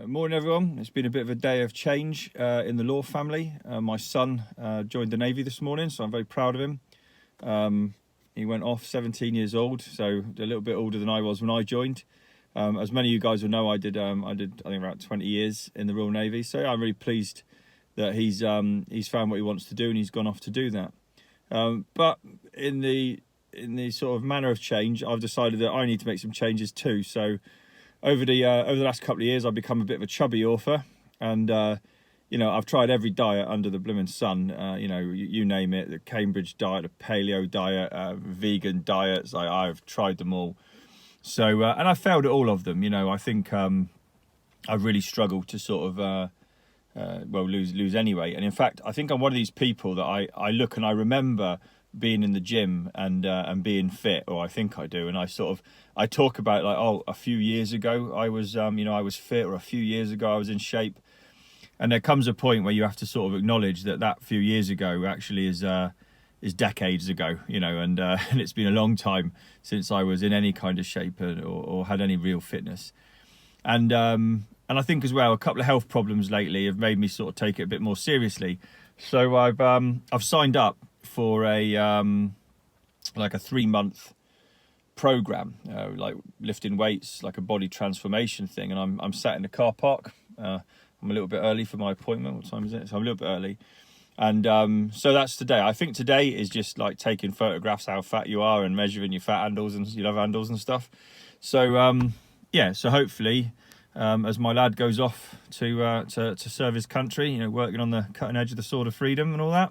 Morning everyone. It's been a bit of a day of change in the Law family. My son joined the Navy this morning, so I'm very proud of him. He went off 17 years old, so a little bit older than I was when I joined. As many of you guys will know, I did I think about 20 years in the Royal Navy, so I'm really pleased that he's found what he wants to do and he's gone off to do that. But in the sort of manner of change, I've decided that I need to make some changes too. So over the last couple of years, I've become a bit of a chubby author, and I've tried every diet under the blooming sun. You name it: the Cambridge diet, the paleo diet, vegan diets. I've tried them all. So and I failed at all of them. I think I've really struggled to sort of lose any weight. And in fact, I think I'm one of these people that I look and I remember being in the gym and being fit, or I think I do, and I talk about a few years ago I was I was fit, or a few years ago I was in shape, and there comes a point where you have to sort of acknowledge that few years ago actually is decades ago, and it's been a long time since I was in any kind of shape or had any real fitness, and I think as well a couple of health problems lately have made me sort of take it a bit more seriously. So I've signed up for a 3-month program, like lifting weights, like a body transformation thing, and I'm sat in the car park. I'm a little bit early for my appointment. What time is it? So I'm a little bit early, and so that's today. I think today is just like taking photographs how fat you are and measuring your fat handles and your love handles and stuff. So so hopefully, as my lad goes off to serve his country, working on the cutting edge of the sword of freedom and all that,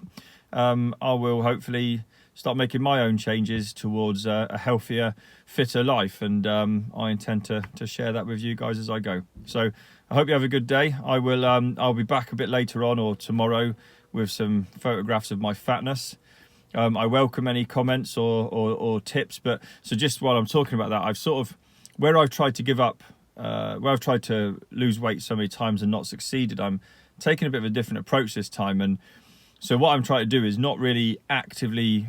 I will hopefully start making my own changes towards a healthier, fitter life, and I intend to share that with you guys as I go. So I hope you have a good day. I'll be back a bit later on or tomorrow with some photographs of my fatness. I welcome any comments or tips, but so just while I'm talking about that, I've tried to give up, where I've tried to lose weight so many times and not succeeded, I'm taking a bit of a different approach this time. And so what I'm trying to do is not really actively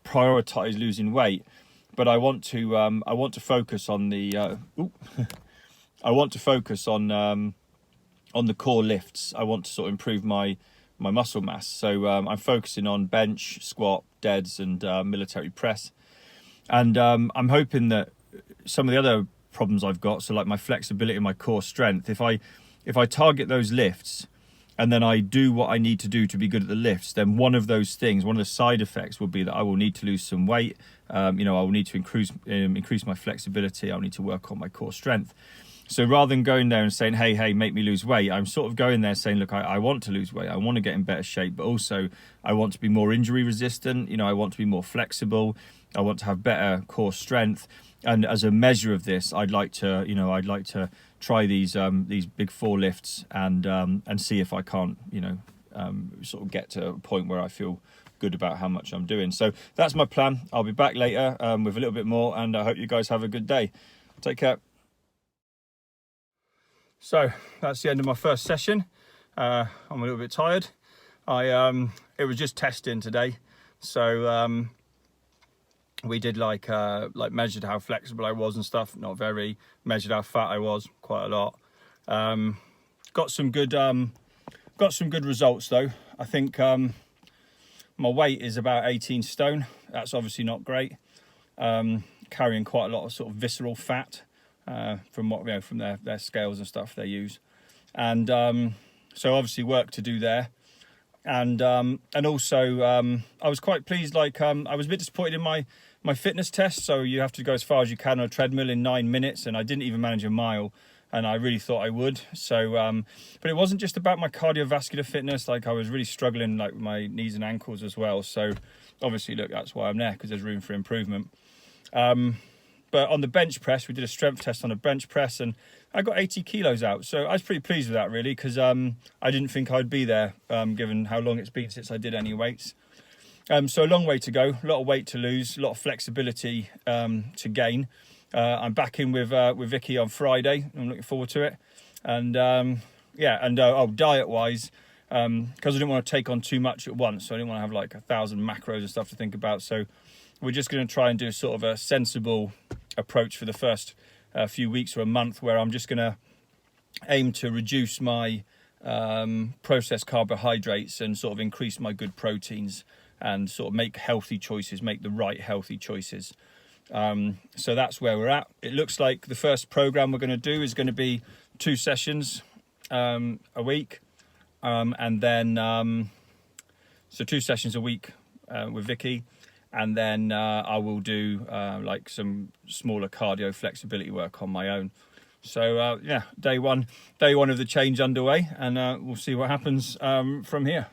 prioritize losing weight, but I want to focus on the on the core lifts. I want to sort of improve my muscle mass. So I'm focusing on bench, squat, deads, and military press. And I'm hoping that some of the other problems I've got, so like my flexibility and my core strength, if I target those lifts and then I do what I need to do to be good at the lifts, then one of those things, one of the side effects will be that I will need to lose some weight. I will need to increase my flexibility. I'll need to work on my core strength. So rather than going there and saying, hey, make me lose weight, I'm sort of going there saying, look, I want to lose weight. I want to get in better shape, but also I want to be more injury resistant. I want to be more flexible. I want to have better core strength. And as a measure of this, I'd like to try these big 4 lifts and see if I can't, sort of get to a point where I feel good about how much I'm doing. So that's my plan. I'll be back later with a little bit more, and I hope you guys have a good day. Take care. So that's the end of my first session. I'm a little bit tired. It was just testing today, so we did like measured how flexible I was and stuff. Not very. Measured how fat I was, quite a lot. Got some good results though. I think my weight is about 18 stone. That's obviously not great. Carrying quite a lot of sort of visceral fat from their scales and stuff they use, and so obviously work to do there. And also I was quite pleased. I was a bit disappointed in my fitness test. So you have to go as far as you can on a treadmill in 9 minutes, and I didn't even manage a mile, and I really thought I would. So but it wasn't just about my cardiovascular fitness. I was really struggling with my knees and ankles as well. So obviously, look, that's why I'm there, because there's room for improvement. But on the bench press, we did a strength test on a bench press, and I got 80 kilos out. So I was pretty pleased with that, really, because I didn't think I'd be there, given how long it's been since I did any weights. So a long way to go, a lot of weight to lose, a lot of flexibility to gain. I'm back in with Vicky on Friday. I'm looking forward to it. And diet-wise, because I didn't want to take on too much at once, so I didn't want to have 1,000 macros and stuff to think about. So we're just going to try and do sort of a sensible approach for the first few weeks or a month, where I'm just going to aim to reduce my processed carbohydrates and sort of increase my good proteins and sort of make healthy choices, make the right healthy choices. So that's where we're at. It looks like the first program we're going to do is going to be 2 sessions a week, and then so 2 sessions a week with Vicky, and then I will do like some smaller cardio flexibility work on my own. So yeah, day one of the change underway, and we'll see what happens from here.